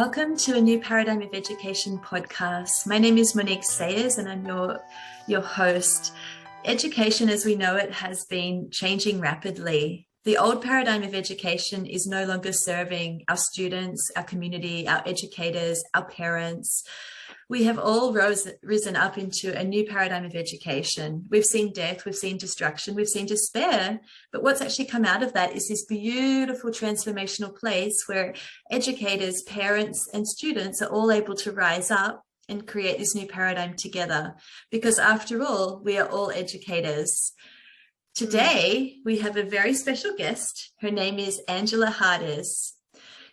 Welcome to a new Paradigm of Education podcast. My name is Monique Sayers and I'm your host. Education as we know it has been changing rapidly. The old paradigm of education is no longer serving our students, our community, our educators, our parents. We have all risen up into a new paradigm of education. We've seen death, we've seen destruction, we've seen despair. But what's actually come out of that is this beautiful transformational place where educators, parents, and students are all able to rise up and create this new paradigm together. Because after all, we are all educators. Today, we have a very special guest. Her name is Angela Hardis.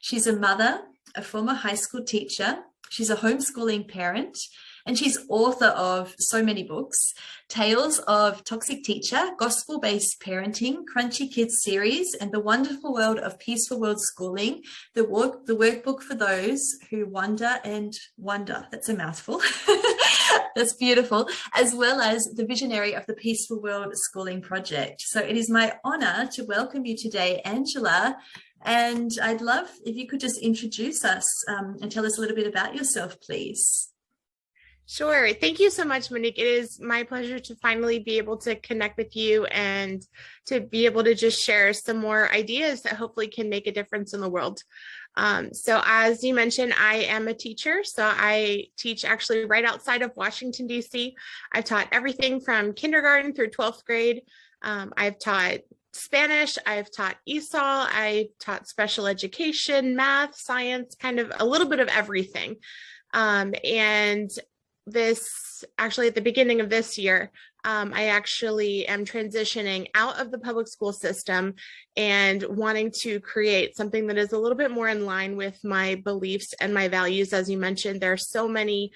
She's a mother, a former high school teacher. She's a homeschooling parent, and she's author of so many books: Tales of Toxic Teacher, Gospel-Based Parenting, Crunchy Kids series, and The Wonderful World of Peaceful World Schooling, the workbook for those who wonder and wonder. That's a mouthful. That's beautiful, as well as the visionary of the Peaceful World Schooling Project. So it is my honor to welcome you today, Angela. And I'd love if you could just introduce us and tell us a little bit about yourself, please. Sure. Thank you so much, Monique. It is my pleasure to finally be able to connect with you and to be able to just share some more ideas that hopefully can make a difference in the world. So as you mentioned, I am a teacher. So I teach actually right outside of Washington, D.C. I've taught everything from kindergarten through 12th grade. I've taught Spanish, I've taught ESOL, I've taught special education, math, science, kind of a little bit of everything. And this actually at the beginning of this year, I actually am transitioning out of the public school system and wanting to create something that is a little bit more in line with my beliefs and my values. As you mentioned, there are so many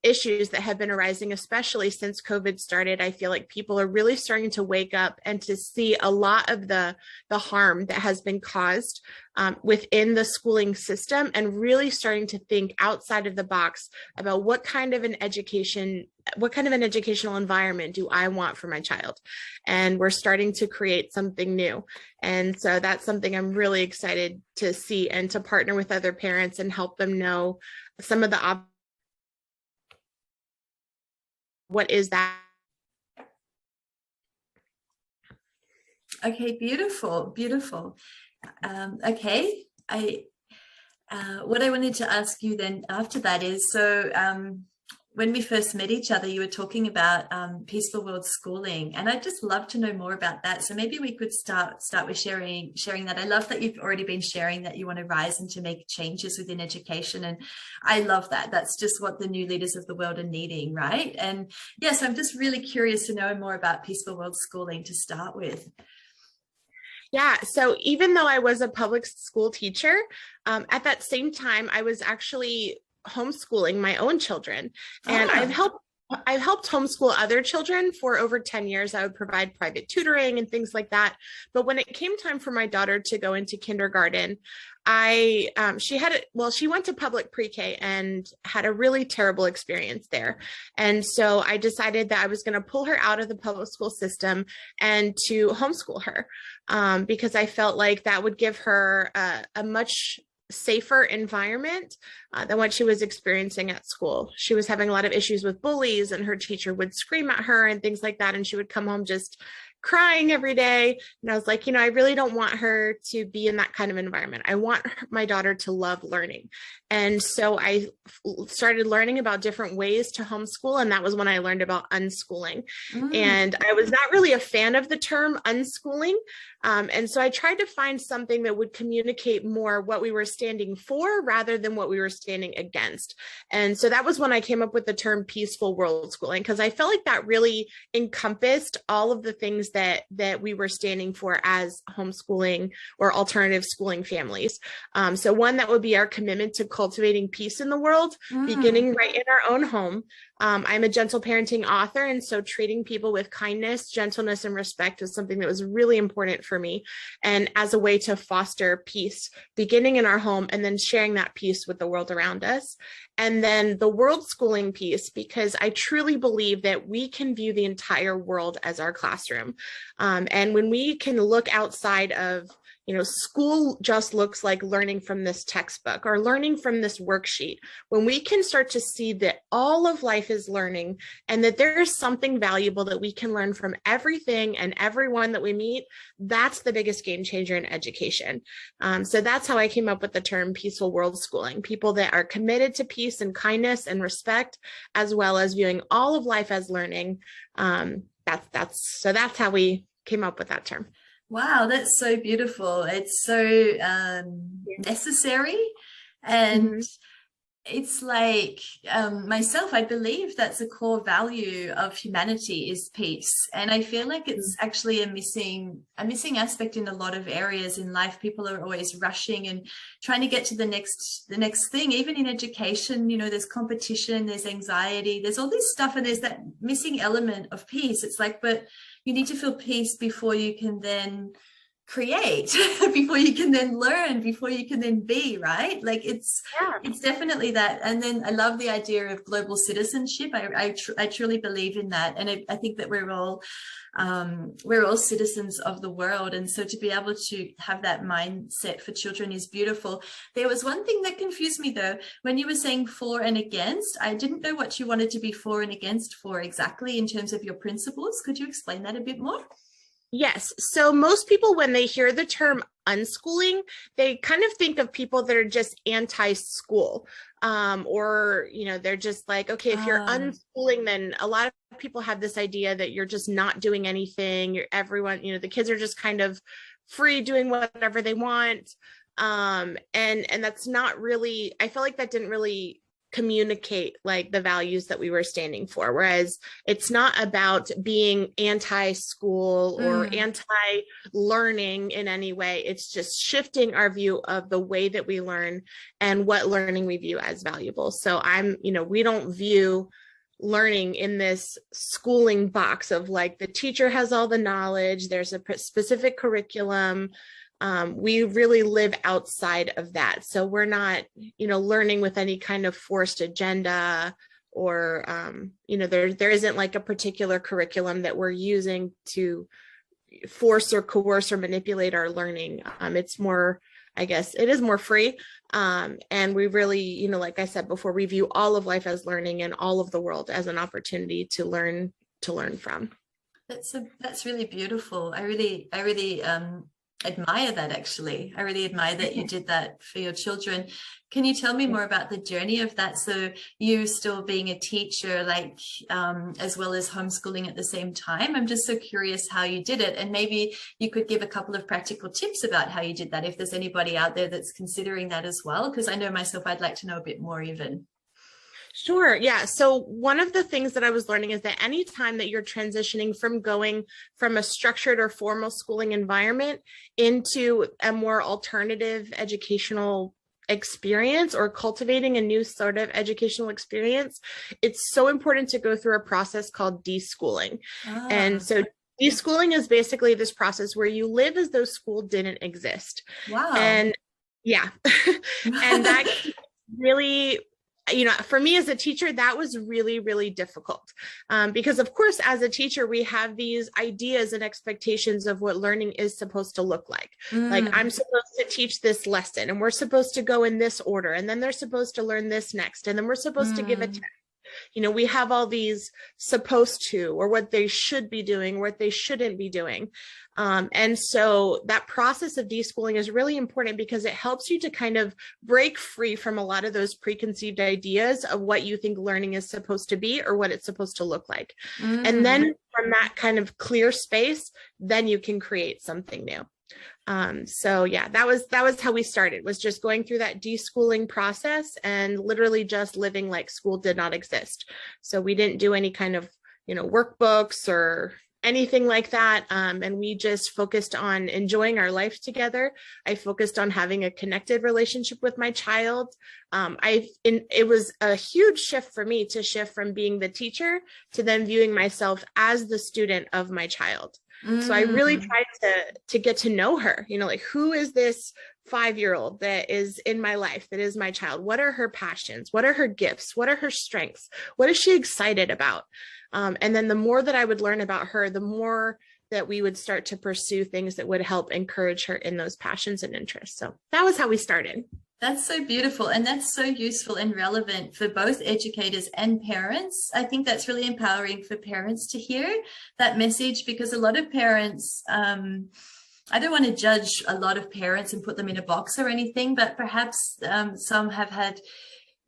issues that have been arising, especially since COVID started. I feel like people are really starting to wake up and to see a lot of the harm that has been caused within the schooling system, and really starting to think outside of the box about what kind of an educational environment do I want for my child. And we're starting to create something new. And so that's something I'm really excited to see and to partner with other parents and help them know some of the what is that? Okay, beautiful, beautiful. Okay, what I wanted to ask you then after that is, so when we first met each other, you were talking about Peaceful World Schooling, and I'd just love to know more about that. So maybe we could start with sharing that. I love that you've already been sharing that you want to rise and to make changes within education, and I love that. That's just what the new leaders of the world are needing, right? And yes, I'm just really curious to know more about Peaceful World Schooling to start with. Yeah, so even though I was a public school teacher, at that same time, I was actually homeschooling my own children. And I've helped homeschool other children for over 10 years. I would provide private tutoring and things like that. But when it came time for my daughter to go into kindergarten, she went to public pre-K and had a really terrible experience there. And so I decided that I was going to pull her out of the public school system and to homeschool her, because I felt like that would give her a much safer environment than what she was experiencing at school. She was having a lot of issues with bullies, and her teacher would scream at her and things like that. And she would come home just crying every day. And I was like, I really don't want her to be in that kind of environment. I want my daughter to love learning. And so I started learning about different ways to homeschool. And that was when I learned about unschooling. And I was not really a fan of the term unschooling. And so I tried to find something that would communicate more what we were standing for rather than what we were standing against. And so that was when I came up with the term peaceful world schooling, because I felt like that really encompassed all of the things that we were standing for as homeschooling or alternative schooling families. So one, that would be our commitment to cultivating peace in the world, beginning right in our own home. I'm a gentle parenting author, and so treating people with kindness, gentleness, and respect was something that was really important for me, and as a way to foster peace, beginning in our home and then sharing that peace with the world around us. And then the world schooling piece, because I truly believe that we can view the entire world as our classroom. And when we can look outside of school just looks like learning from this textbook or learning from this worksheet. When we can start to see that all of life is learning and that there is something valuable that we can learn from everything and everyone that we meet, that's the biggest game changer in education. So that's how I came up with the term peaceful world schooling, people that are committed to peace and kindness and respect, as well as viewing all of life as learning. So that's how we came up with that term. Wow, that's so beautiful. It's so necessary. And it's like myself, I believe that's a core value of humanity is peace. And I feel like it's actually a missing aspect in a lot of areas in life. People are always rushing and trying to get to the next thing. Even in education, there's competition, there's anxiety, there's all this stuff, and there's that missing element of peace. It's like, but you need to feel peace before you can then create, before you can then learn, before you can then be, right? Like it's definitely that. And then I love the idea of global citizenship. I truly believe in that. And I think that we're all citizens of the world. And so to be able to have that mindset for children is beautiful. There was one thing that confused me though, when you were saying for and against. I didn't know what you wanted to be for and against for exactly in terms of your principles. Could you explain that a bit more? Yes. So most people, when they hear the term unschooling, they kind of think of people that are just anti-school, or, they're just like, okay, if you're unschooling, then a lot of people have this idea that you're just not doing anything. Everyone, the kids are just kind of free doing whatever they want. And that's not really, I feel like that didn't really communicate like the values that we were standing for. Whereas it's not about being anti-school or anti-learning in any way. It's just shifting our view of the way that we learn and what learning we view as valuable. So we don't view learning in this schooling box of like the teacher has all the knowledge, there's a specific curriculum. We really live outside of that. So we're not, learning with any kind of forced agenda or, there isn't like a particular curriculum that we're using to force or coerce or manipulate our learning. It's more, I guess it is more free. And we really, like I said before, we view all of life as learning and all of the world as an opportunity to learn from. That's really beautiful. I really admire that, actually. I really admire that you did that for your children. Can you tell me more about the journey of that? So you still being a teacher, like as well as homeschooling at the same time. I'm just so curious how you did it, and maybe you could give a couple of practical tips about how you did that if there's anybody out there that's considering that as well, because I know myself, I'd like to know a bit more even. Sure. Yeah. So one of the things that I was learning is that anytime that you're transitioning from going from a structured or formal schooling environment into a more alternative educational experience or cultivating a new sort of educational experience, it's so important to go through a process called deschooling. And so deschooling is basically this process where you live as though school didn't exist. Wow. And yeah, and that really, for me as a teacher, that was really, really difficult because, of course, as a teacher, we have these ideas and expectations of what learning is supposed to look like. Like, I'm supposed to teach this lesson and we're supposed to go in this order, and then they're supposed to learn this next, and then we're supposed to give a test. We have all these supposed to, or what they should be doing, what they shouldn't be doing. And so that process of deschooling is really important because it helps you to kind of break free from a lot of those preconceived ideas of what you think learning is supposed to be or what it's supposed to look like. And then from that kind of clear space, then you can create something new. So yeah, that was how we started, was just going through that deschooling process and literally just living like school did not exist. So we didn't do any kind of, workbooks or anything like that. And we just focused on enjoying our life together. I focused on having a connected relationship with my child. It was a huge shift for me to shift from being the teacher to then viewing myself as the student of my child. So I really tried to get to know her, like, who is this 5-year-old that is in my life, that is my child? What are her passions? What are her gifts? What are her strengths? What is she excited about? And then the more that I would learn about her, the more that we would start to pursue things that would help encourage her in those passions and interests. So that was how we started. That's so beautiful. And that's so useful and relevant for both educators and parents. I think that's really empowering for parents to hear that message, because a lot of parents, I don't want to judge a lot of parents and put them in a box or anything, but perhaps some have had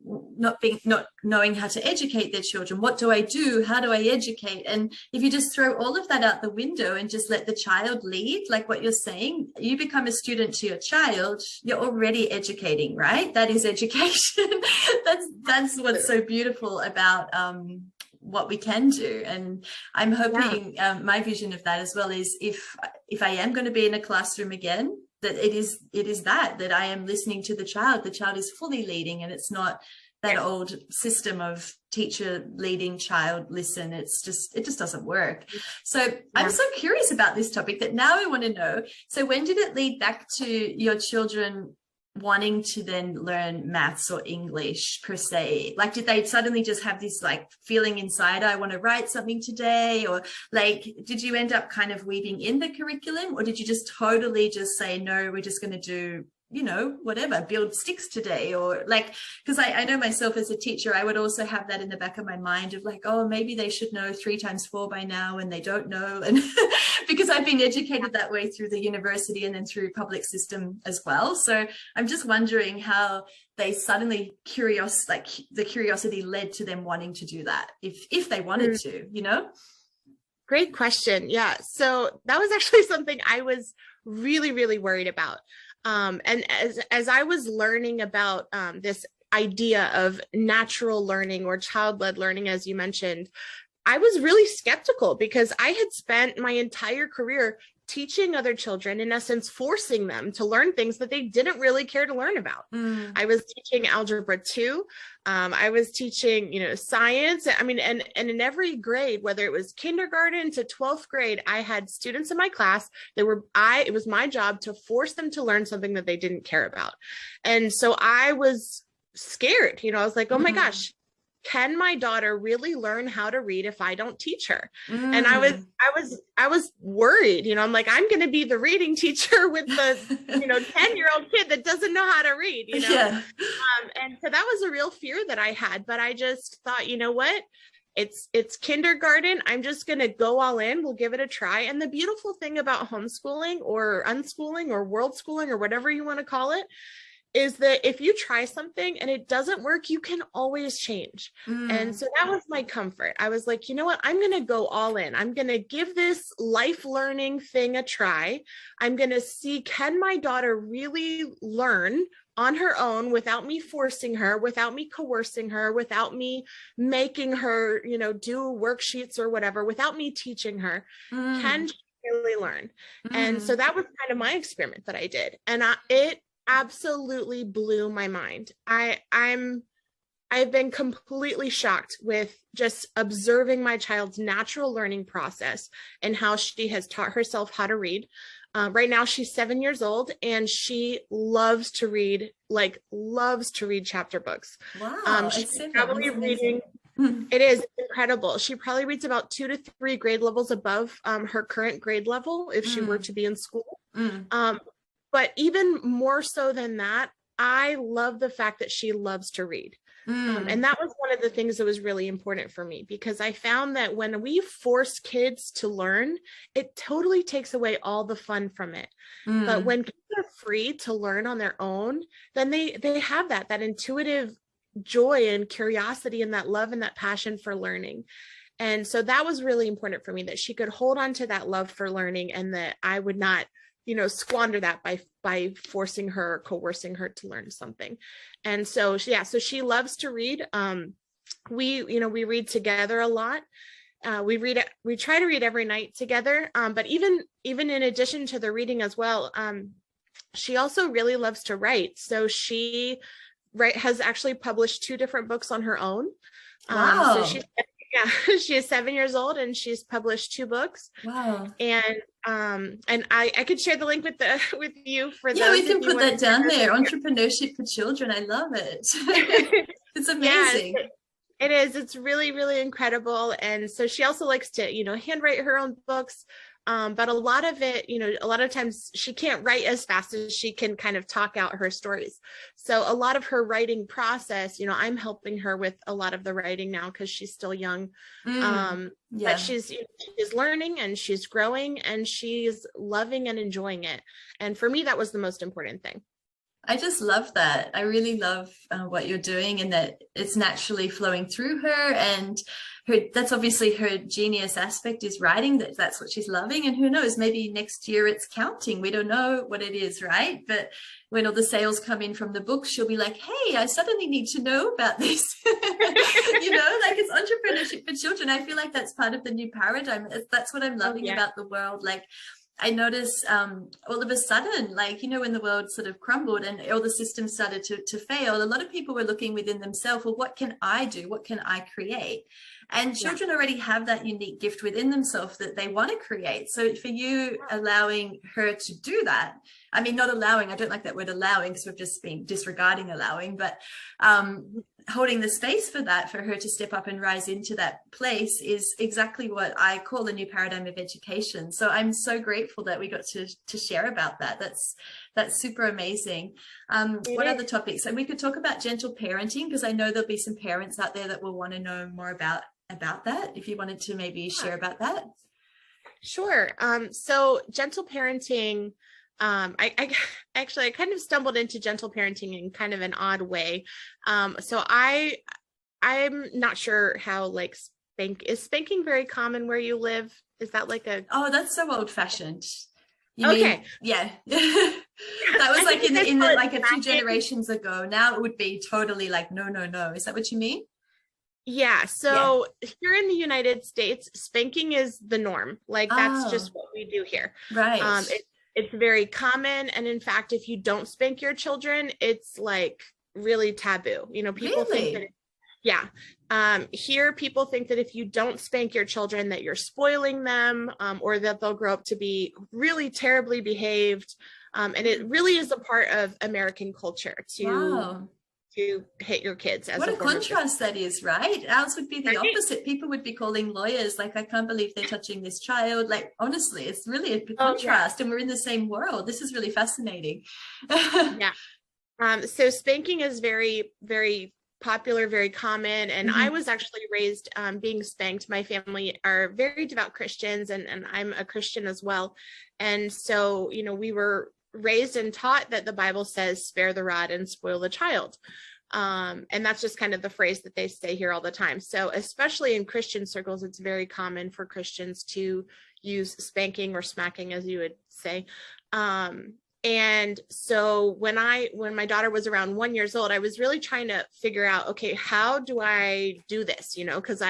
not knowing how to educate their children. What do I do? How do I educate? And if you just throw all of that out the window and just let the child lead, like what you're saying, you become a student to your child, you're already educating, right? That is education. that's what's so beautiful about what we can do. And I'm hoping my vision of that as well is if I am going to be in a classroom again, that it is that I am listening to the child is fully leading, and it's not that old system of teacher leading, child listen. It just doesn't work. So I'm so curious about this topic that now I want to know, so when did it lead back to your children wanting to then learn maths or English per se? Like, did they suddenly just have this like feeling inside, I want to write something today? Or like, did you end up kind of weaving in the curriculum, or did you just totally just say, no, we're just going to do, you know, whatever, build sticks today? Or like, because I know myself as a teacher, I would also have that in the back of my mind of like, oh, maybe they should know 3 times 4 by now, and they don't know. And because I've been educated that way through the university and then through public system as well. So I'm just wondering how they suddenly the curiosity led to them wanting to do that, if they wanted to, you know? Great question. Yeah. So that was actually something I was really, really worried about. And as I was learning about this idea of natural learning or child-led learning, as you mentioned, I was really skeptical, because I had spent my entire career teaching other children, in essence, forcing them to learn things that they didn't really care to learn about. I was teaching Algebra 2. I was teaching, science. I mean, and in every grade, whether it was kindergarten to 12th grade, I had students in my class that it was my job to force them to learn something that they didn't care about. And so I was scared, I was like, oh my gosh, can my daughter really learn how to read if I don't teach her? And I was worried, I'm like, I'm going to be the reading teacher with the, 10-year-old kid that doesn't know how to read, Yeah. And so that was a real fear that I had, but I just thought, you know what? It's kindergarten. I'm just going to go all in. We'll give it a try. And the beautiful thing about homeschooling or unschooling or world schooling or whatever you want to call it is that if you try something and it doesn't work, you can always change. And so that was my comfort. I was like, you know what? I'm going to go all in. I'm going to give this life learning thing a try. I'm going to see, can my daughter really learn on her own without me forcing her, without me coercing her, without me making her, do worksheets or whatever, without me teaching her? Can she really learn? And so that was kind of my experiment that I did. And it absolutely blew my mind. I've been completely shocked with just observing my child's natural learning process and how she has taught herself how to read. Right now she's 7 years old and she loves to read chapter books. Wow. She's probably reading. It is incredible. She probably reads about 2 to 3 grade levels above her current grade level if she were to be in school. But even more so than that, I love the fact that she loves to read. And that was one of the things that was really important for me, because I found that when we force kids to learn, it totally takes away all the fun from it. But when kids are free to learn on their own, then they have that intuitive joy and curiosity and that love and that passion for learning. And so that was really important for me, that she could hold on to that love for learning and that I would not squander that by forcing her or coercing her to learn something. And so, so she loves to read. We read together a lot. We try to read every night together. But even in addition to the reading as well, she also really loves to write. So she has actually published 2 different books on her own. Wow. So she is 7 years old and she's published 2 books. Wow. And I could share the link with you for those. Yeah, we can put that down there. Entrepreneurship for children. I love it. It's amazing. It is. It's really, really incredible. And so she also likes to, handwrite her own books. but a lot of it, a lot of times she can't write as fast as she can kind of talk out her stories. So a lot of her writing process, I'm helping her with a lot of the writing now because she's still young. But she's learning and she's growing and she's loving and enjoying it. And for me, that was the most important thing. I just love that. I really love what you're doing, and that it's naturally flowing through her, and that's obviously her genius aspect is writing. That's what she's loving. And who knows, maybe next year it's counting. We don't know what it is, right? But when all the sales come in from the books, she'll be like, hey, I suddenly need to know about this. Like it's entrepreneurship for children. I feel like that's part of the new paradigm. That's what I'm loving about the world. Like, I notice all of a sudden, like, when the world sort of crumbled and all the systems started to fail, a lot of people were looking within themselves, well, what can I do? What can I create? And children already have that unique gift within themselves that they want to create. So for you allowing her to do that, I mean, not allowing, I don't like that word allowing because we've just been disregarding allowing, but holding the space for that, for her to step up and rise into that place is exactly what I call the new paradigm of education. So I'm so grateful that we got to share about that. That's super amazing. What other topics? And we could talk about gentle parenting, because I know there'll be some parents out there that will want to know more about that. If you wanted to maybe share about that. Sure. So gentle parenting, I kind of stumbled into gentle parenting in kind of an odd way. So I'm not sure how, like, is spanking very common where you live? Is that like oh, that's so old fashioned. Okay. Yeah. That was like in like a few generations ago. Now it would be totally like, no. Is that what you mean? Yeah. So here in the United States, spanking is the norm. Like that's just what we do here. Right. It's very common. And in fact, if you don't spank your children, it's like really taboo. People think that, here people think that if you don't spank your children, that you're spoiling them, or that they'll grow up to be really terribly behaved. And it really is a part of American culture to hit your kids. What a contrast that is, right? Ours would be the opposite. People would be calling lawyers like, I can't believe they're touching this child. Like, honestly, it's really a contrast, and we're in the same world. This is really fascinating. So spanking is very, very popular, very common. And I was actually raised being spanked. My family are very devout Christians, and I'm a Christian as well. And so, we were raised and taught that the Bible says, spare the rod and spoil the child. And that's just kind of the phrase that they say here all the time. So especially in Christian circles, it's very common for Christians to use spanking or smacking, as you would say. And so when my daughter was around 1 year old, I was really trying to figure out, okay, how do I do this? Because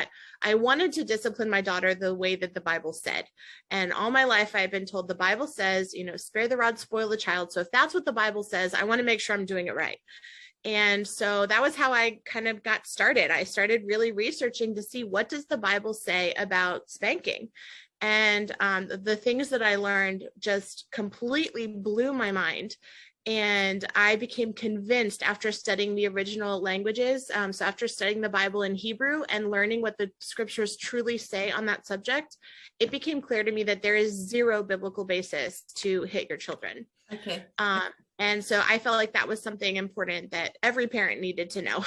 I wanted to discipline my daughter the way that the Bible said. And all my life I've been told the Bible says, spare the rod, spoil the child. So if that's what the Bible says, I want to make sure I'm doing it right. And so that was how I kind of got started. I started really researching to see, what does the Bible say about spanking? And the things that I learned just completely blew my mind. And I became convinced after studying the original languages, so after studying the Bible in Hebrew and learning what the scriptures truly say on that subject, it became clear to me that there is zero biblical basis to hit your children. Okay. And so I felt like that was something important that every parent needed to know,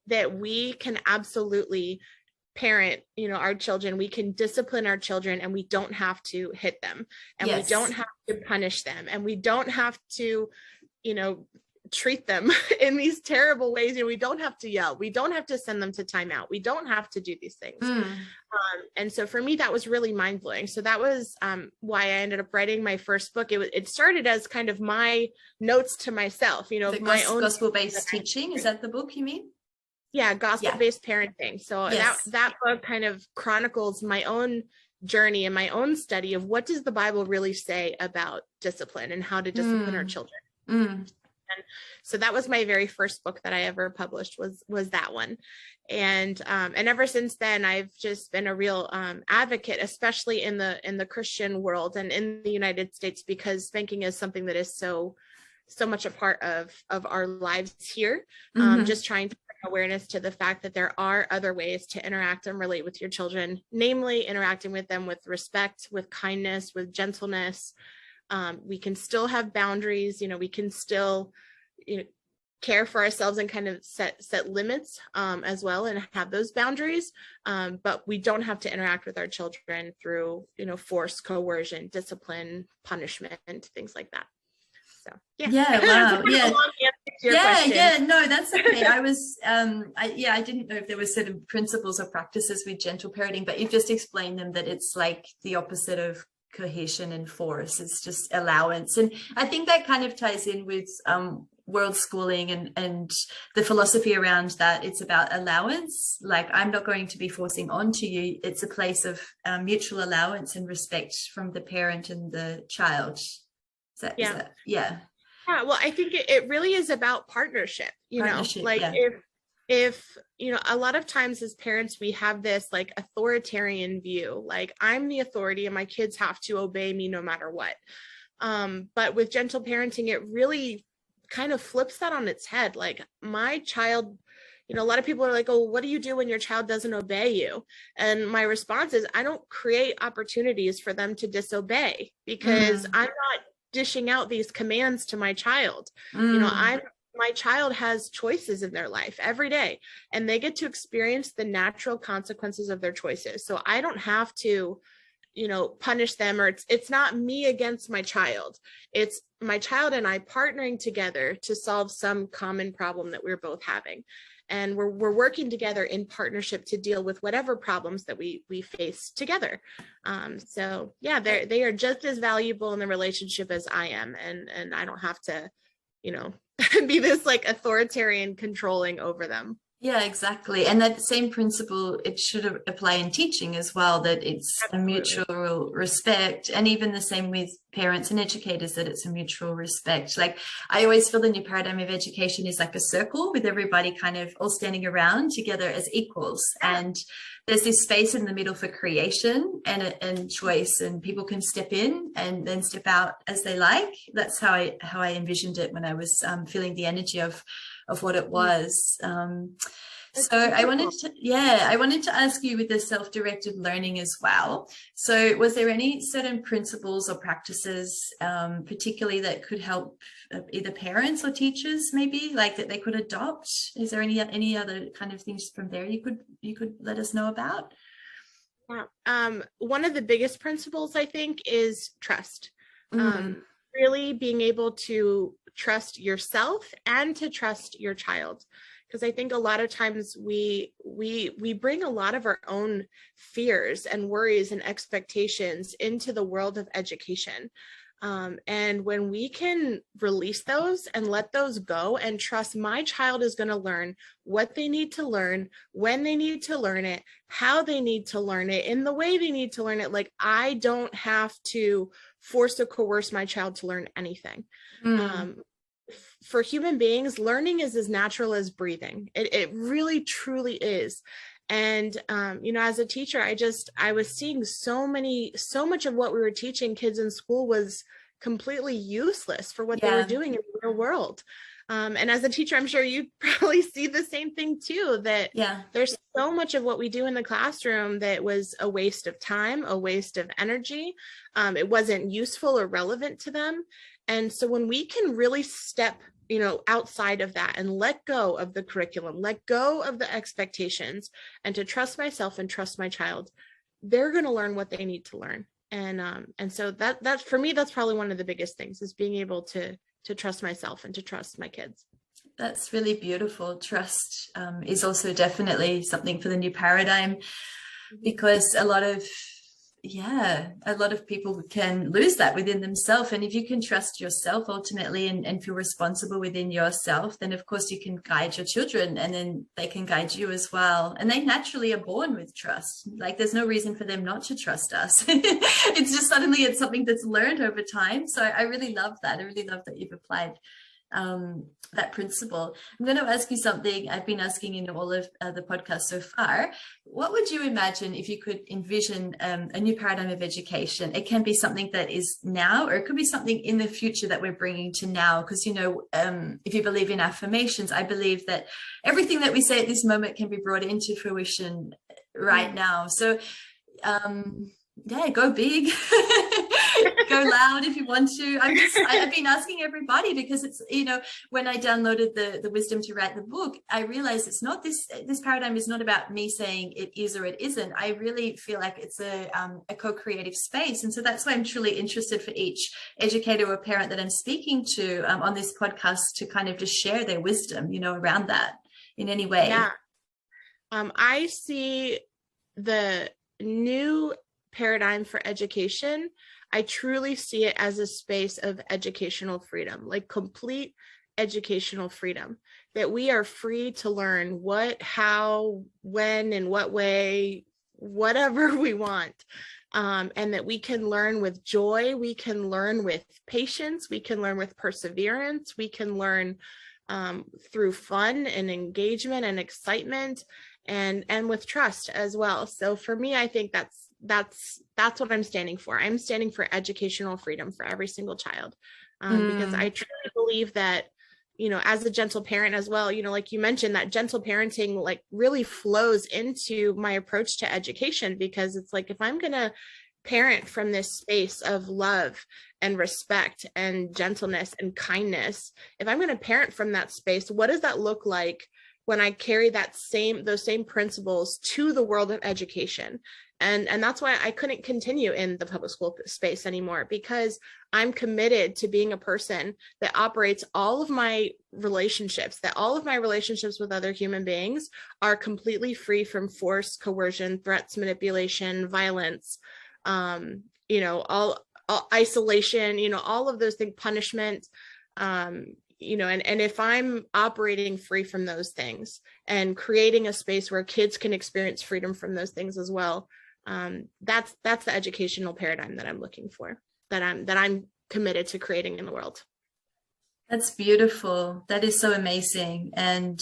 that we can absolutely parent, our children. We can discipline our children, and we don't have to hit them, and we don't have to punish them, and we don't have to, treat them in these terrible ways. We don't have to yell. We don't have to send them to timeout. We don't have to do these things. And so for me, that was really mind blowing. So that was why I ended up writing my first book. It started as kind of my notes to myself, my own gospel-based teaching. Is that the book you mean? Yeah, gospel-based parenting. So that book kind of chronicles my own journey and my own study of what does the Bible really say about discipline and how to discipline our children. And so that was my very first book that I ever published, was that one. And ever since then, I've just been a real advocate, especially in the Christian world and in the United States, because spanking is something that is so much a part of our lives here. Just trying to awareness to the fact that there are other ways to interact and relate with your children, namely interacting with them with respect, with kindness, with gentleness. We can still have boundaries, we can still, care for ourselves and kind of set limits as well and have those boundaries. But we don't have to interact with our children through, force, coercion, discipline, punishment, things like that. So yeah, wow, yeah. No, that's okay. I was I didn't know if there were certain principles or practices with gentle parenting, but you've just explained them, that it's like the opposite of cohesion and force. It's just allowance. And I think that kind of ties in with world schooling and the philosophy around that. It's about allowance. Like, I'm not going to be forcing onto you. It's a place of mutual allowance and respect from the parent and the child. Yeah, well, I think it really is about partnership, if a lot of times as parents we have this like authoritarian view, like I'm the authority and my kids have to obey me no matter what. But with gentle parenting, it really kind of flips that on its head. Like, my child, a lot of people are like, oh, what do you do when your child doesn't obey you? And my response is, I don't create opportunities for them to disobey, because I'm not dishing out these commands to my child. My child has choices in their life every day, and they get to experience the natural consequences of their choices. So I don't have to, punish them, or it's not me against my child. It's my child and I partnering together to solve some common problem that we're both having. And we're working together in partnership to deal with whatever problems that we face together. So yeah, they are just as valuable in the relationship as I am. And I don't have to, be this like authoritarian controlling over them. Yeah, exactly. And that same principle, it should apply in teaching as well, that it's Absolutely. A mutual respect. And even the same with parents and educators, that it's a mutual respect. Like, I always feel the new paradigm of education is like a circle with everybody kind of all standing around together as equals. And there's this space in the middle for creation and choice, and people can step in and then step out as they like. That's how I envisioned it when I was feeling the energy of what it was. So I wanted to ask you with the self-directed learning as well. So was there any certain principles or practices particularly that could help either parents or teachers, maybe, like, that they could adopt? Is there any other kind of things from there you could let us know about? One of the biggest principles, I think, is trust. Really being able to trust yourself and to trust your child. Because I think a lot of times we bring a lot of our own fears and worries and expectations into the world of education. And when we can release those and let those go and trust my child is going to learn what they need to learn, when they need to learn it, how they need to learn it, in the way they need to learn it. Like, I don't have to force or coerce my child to learn anything. For human beings, learning is as natural as breathing. It really, truly is. And, as a teacher, I was seeing so much of what we were teaching kids in school was completely useless for what they were doing in the real world. And as a teacher, I'm sure you probably see the same thing too, that there's so much of what we do in the classroom that was a waste of time, a waste of energy. It wasn't useful or relevant to them. And so when we can really step, outside of that and let go of the curriculum, let go of the expectations, and to trust myself and trust my child, they're going to learn what they need to learn. And so that's for me, that's probably one of the biggest things, is being able to trust myself and to trust my kids. That's really beautiful. Trust is also definitely something for the new paradigm, because a lot of people can lose that within themselves. And if you can trust yourself ultimately and feel responsible within yourself, then of course you can guide your children, and then they can guide you as well. And they naturally are born with trust. Like, there's no reason for them not to trust us. It's just suddenly it's something that's learned over time. So I really love that. I really love that you've applied that principle. I'm going to ask you something I've been asking in all of the podcasts so far. What would you imagine if you could envision a new paradigm of education? It can be something that is now, or it could be something in the future that we're bringing to now. Because, you know, if you believe in affirmations, I believe that everything that we say at this moment can be brought into fruition right now. So, yeah, go big, go loud if you want to. I've been asking everybody, because it's, you know, when I downloaded the wisdom to write the book, I realized it's not this paradigm is not about me saying it is or it isn't. I really feel like it's a co-creative space. And so that's why I'm truly interested for each educator or parent that I'm speaking to on this podcast to kind of just share their wisdom, you know, around that in any way. Yeah. I see the new paradigm for education. I truly see it as a space of educational freedom, like complete educational freedom, that we are free to learn what, how, when, in what way, whatever we want. And that we can learn with joy, we can learn with patience, we can learn with perseverance, we can learn through fun and engagement and excitement, and with trust as well. So for me, I think that's what I'm standing for. I'm standing for educational freedom for every single child, because I truly believe that, you know, as a gentle parent as well, you know, like you mentioned, that gentle parenting like really flows into my approach to education, because it's like, if I'm going to parent from this space of love and respect and gentleness and kindness, if I'm going to parent from that space, what does that look like when I carry those same principles to the world of education? And that's why I couldn't continue in the public school space anymore, because I'm committed to being a person that operates all of my relationships, that all of my relationships with other human beings are completely free from force, coercion, threats, manipulation, violence, you know, all isolation, you know, all of those things, punishment, you know, and if I'm operating free from those things and creating a space where kids can experience freedom from those things as well, that's the educational paradigm that I'm looking for, that I'm committed to creating in the world. That's beautiful. That is so amazing. And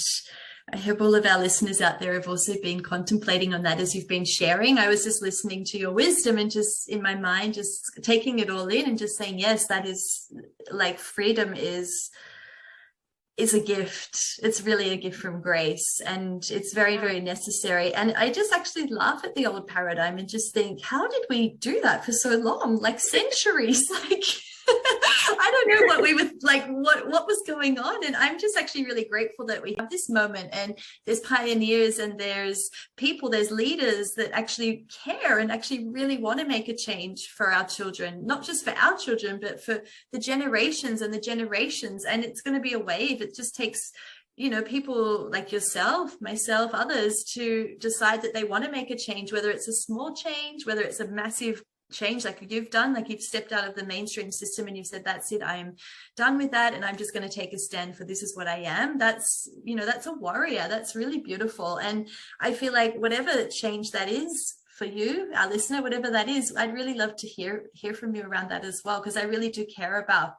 I hope all of our listeners out there have also been contemplating on that as you've been sharing. I was just listening to your wisdom and just in my mind, just taking it all in and just saying, yes, that is like freedom is a gift. It's really a gift from grace, and it's very, very necessary. And I just actually laugh at the old paradigm and just think, how did we do that for so long? Like centuries, like I don't know what we would like, what was going on. And I'm just actually really grateful that we have this moment, and there's pioneers and there's people, there's leaders that actually care and actually really want to make a change for our children, not just for our children, but for the generations and the generations. And it's going to be a wave. It just takes, you know, people like yourself, myself, others to decide that they want to make a change, whether it's a small change, whether it's a massive change like you've done, like you've stepped out of the mainstream system and you've said, that's it, I'm done with that, and I'm just going to take a stand for this is what I am. That's, you know, that's a warrior. That's really beautiful. And I feel like whatever change that is for you, our listener, whatever that is, I'd really love to hear from you around that as well, because I really do care about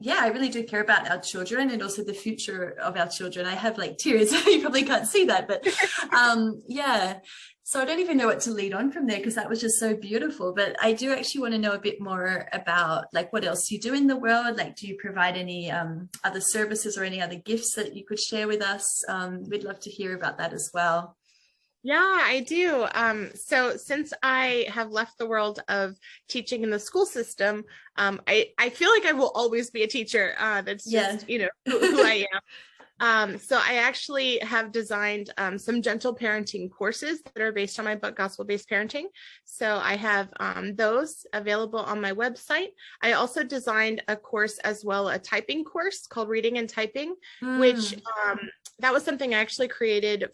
yeah, I really do care about our children and also the future of our children. I have like tears. You probably can't see that, but yeah. So I don't even know what to lead on from there, because that was just so beautiful. But I do actually want to know a bit more about like what else you do in the world. Like, do you provide any other services or any other gifts that you could share with us? We'd love to hear about that as well. Yeah, I do. So since I have left the world of teaching in the school system, I feel like I will always be a teacher. That's just, you know, who I am. So I actually have designed some gentle parenting courses that are based on my book, Gospel-Based Parenting. So I have those available on my website. I also designed a course as well, a typing course called Reading and Typing, which that was something I actually created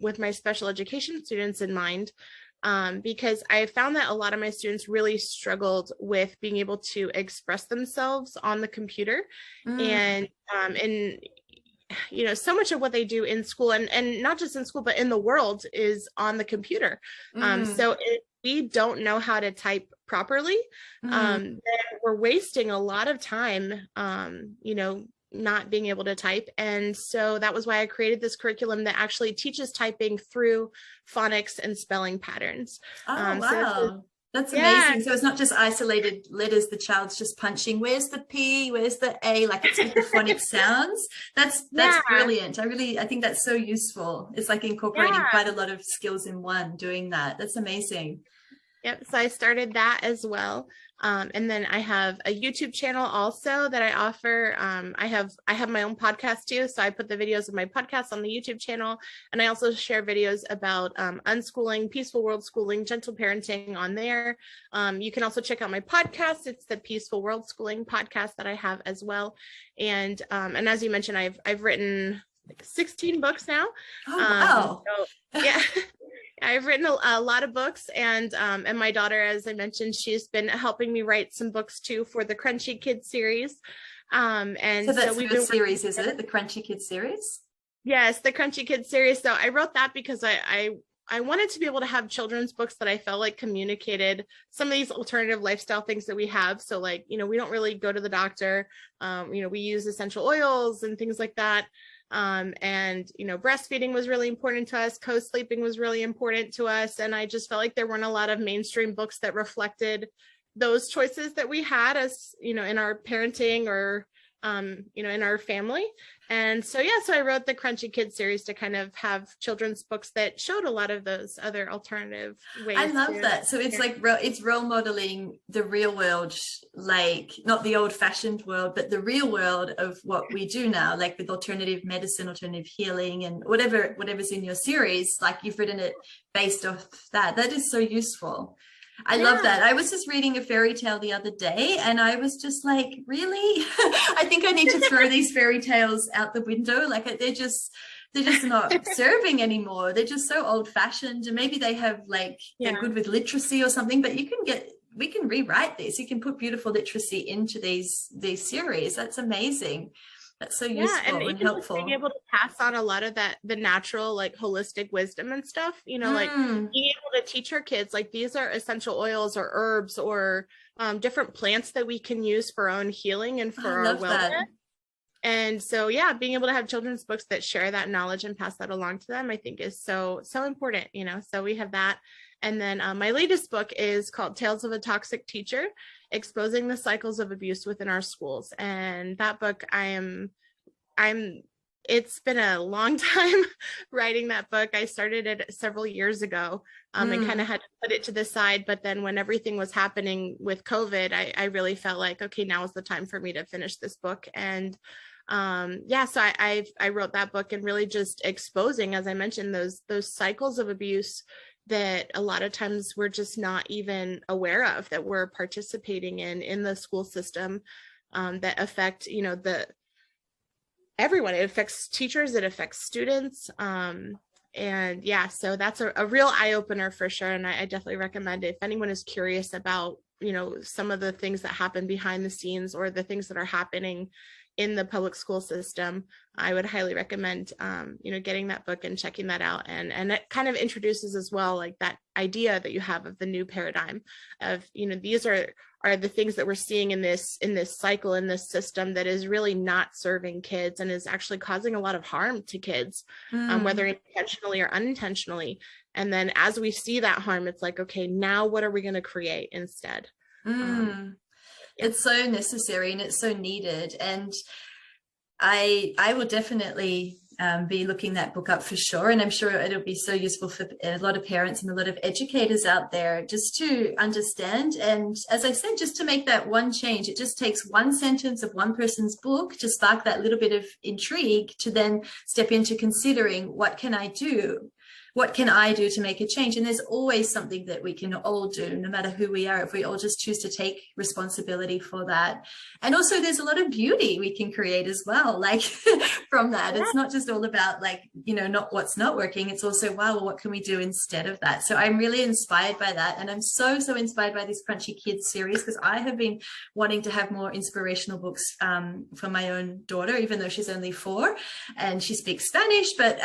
with my special education students in mind. Because I found that a lot of my students really struggled with being able to express themselves on the computer, and you know, so much of what they do in school and not just in school, but in the world is on the computer. So we don't know how to type properly, then we're wasting a lot of time, not being able to type. And so that was why I created this curriculum that actually teaches typing through phonics and spelling patterns. Oh, wow. That's yeah. amazing. So it's not just isolated letters the child's just punching. Where's the P? Where's the A? Like it's with the phonic sounds. That's brilliant. I think that's so useful. It's like incorporating quite a lot of skills in one doing that. That's amazing. Yep. So I started that as well. And then I have a YouTube channel also that I offer. I have my own podcast too. So I put the videos of my podcast on the YouTube channel. And I also share videos about unschooling, peaceful world schooling, gentle parenting on there. You can also check out my podcast. It's the Peaceful World Schooling podcast that I have as well. And as you mentioned, I've written like 16 books now. Oh, wow. So, yeah. I've written a lot of books, and my daughter, as I mentioned, she's been helping me write some books too for the Crunchy Kids series. And so that's your series, is it? The Crunchy Kids series? Yes, the Crunchy Kids series. So I wrote that because I wanted to be able to have children's books that I felt like communicated some of these alternative lifestyle things that we have. So like, we don't really go to the doctor. We use essential oils and things like that. Breastfeeding was really important to us. Co-sleeping was really important to us. And I just felt like there weren't a lot of mainstream books that reflected those choices that we had as, in our parenting or, in our family. And so, so I wrote the Crunchy Kids series to kind of have children's books that showed a lot of those other alternative ways. I love that. So it's like, it's role modeling the real world, like not the old fashioned world, but the real world of what we do now, like with alternative medicine, alternative healing, and whatever's in your series, like you've written it based off that. That is so useful. I love that. I was just reading a fairy tale the other day and I was just like, really? I think I need to throw these fairy tales out the window. Like they're just not serving anymore. They're just so old fashioned, and maybe they have they're good with literacy or something, but we can rewrite this. You can put beautiful literacy into these series. That's amazing. That's so useful and helpful. Being able to pass on a lot of that, the natural, holistic wisdom and stuff, being able to teach our kids, these are essential oils or herbs or different plants that we can use for our own healing and for our wellness. And so, being able to have children's books that share that knowledge and pass that along to them, I think is so important, so we have that. And then my latest book is called Tales of a Toxic Teacher, Exposing the Cycles of Abuse Within Our Schools. And that book, it's been a long time writing that book. I started it several years ago and kind of had to put it to the side. But then when everything was happening with COVID, I really felt like, okay, now is the time for me to finish this book. And so I wrote that book and really just exposing, as I mentioned, those cycles of abuse that a lot of times we're just not even aware of, that we're participating in the school system, that affect, everyone. It affects teachers, it affects students. So that's a real eye-opener for sure. And I definitely recommend it if anyone is curious about, some of the things that happen behind the scenes or the things that are happening in the public school system. I would highly recommend, getting that book and checking that out. And it kind of introduces as well, that idea that you have of the new paradigm of, these are the things that we're seeing in this cycle, in this system that is really not serving kids and is actually causing a lot of harm to kids, whether intentionally or unintentionally. And then as we see that harm, it's like, okay, now what are we going to create instead? It's so necessary and it's so needed. And I will definitely be looking that book up for sure. And I'm sure it'll be so useful for a lot of parents and a lot of educators out there just to understand. And as I said, just to make that one change, it just takes one sentence of one person's book to spark that little bit of intrigue to then step into considering, what can I do? What can I do to make a change? And there's always something that we can all do, no matter who we are, if we all just choose to take responsibility for that. And also there's a lot of beauty we can create as well, from that. It's not just all about not what's not working. It's also, wow, well, what can we do instead of that? So I'm really inspired by that. And I'm so inspired by this Crunchy Kids series, because I have been wanting to have more inspirational books for my own daughter, even though she's only 4 and she speaks Spanish, but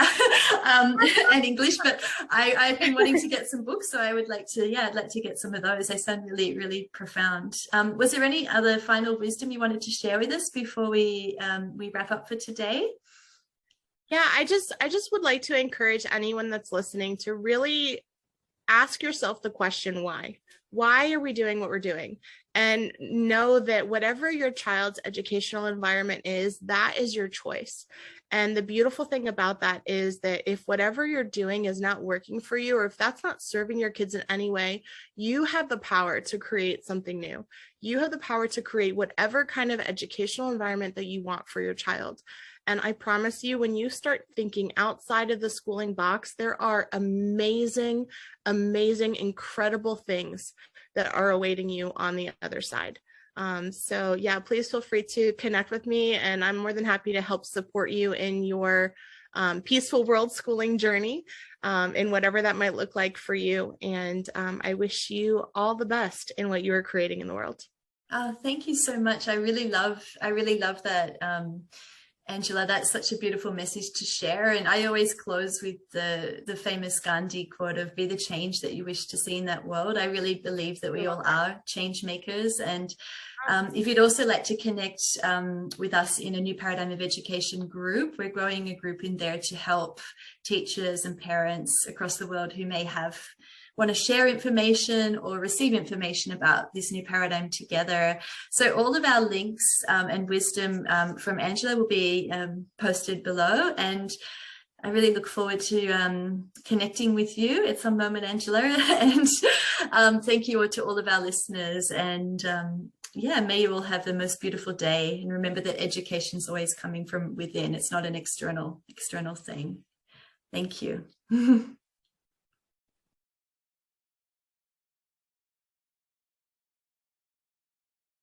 and English, but I've been wanting to get some books, so I would like to, I'd like to get some of those. They sound really, really profound. Was there any other final wisdom you wanted to share with us before we wrap up for today? Yeah, I just would like to encourage anyone that's listening to really ask yourself the question, why? Why are we doing what we're doing? And know that whatever your child's educational environment is, that is your choice. And the beautiful thing about that is that if whatever you're doing is not working for you, or if that's not serving your kids in any way, you have the power to create something new. You have the power to create whatever kind of educational environment that you want for your child. And I promise you, when you start thinking outside of the schooling box, there are amazing, amazing, incredible things that are awaiting you on the other side. So yeah, please feel free to connect with me, and I'm more than happy to help support you in your peaceful world schooling journey, in whatever that might look like for you. And I wish you all the best in what you are creating in the world. Oh, thank you so much. I really love that. Angela, that's such a beautiful message to share. And I always close with the famous Gandhi quote of "Be the change that you wish to see in that world." I really believe that we all are change makers. And if you'd also like to connect with us in a New Paradigm of Education group, we're growing a group in there to help teachers and parents across the world who may want to share information or receive information about this new paradigm together. So all of our links and wisdom from Angela will be posted below. And I really look forward to connecting with you at some moment, Angela. And thank you to all of our listeners. And may you all have the most beautiful day. And remember that education is always coming from within. It's not an external thing. Thank you.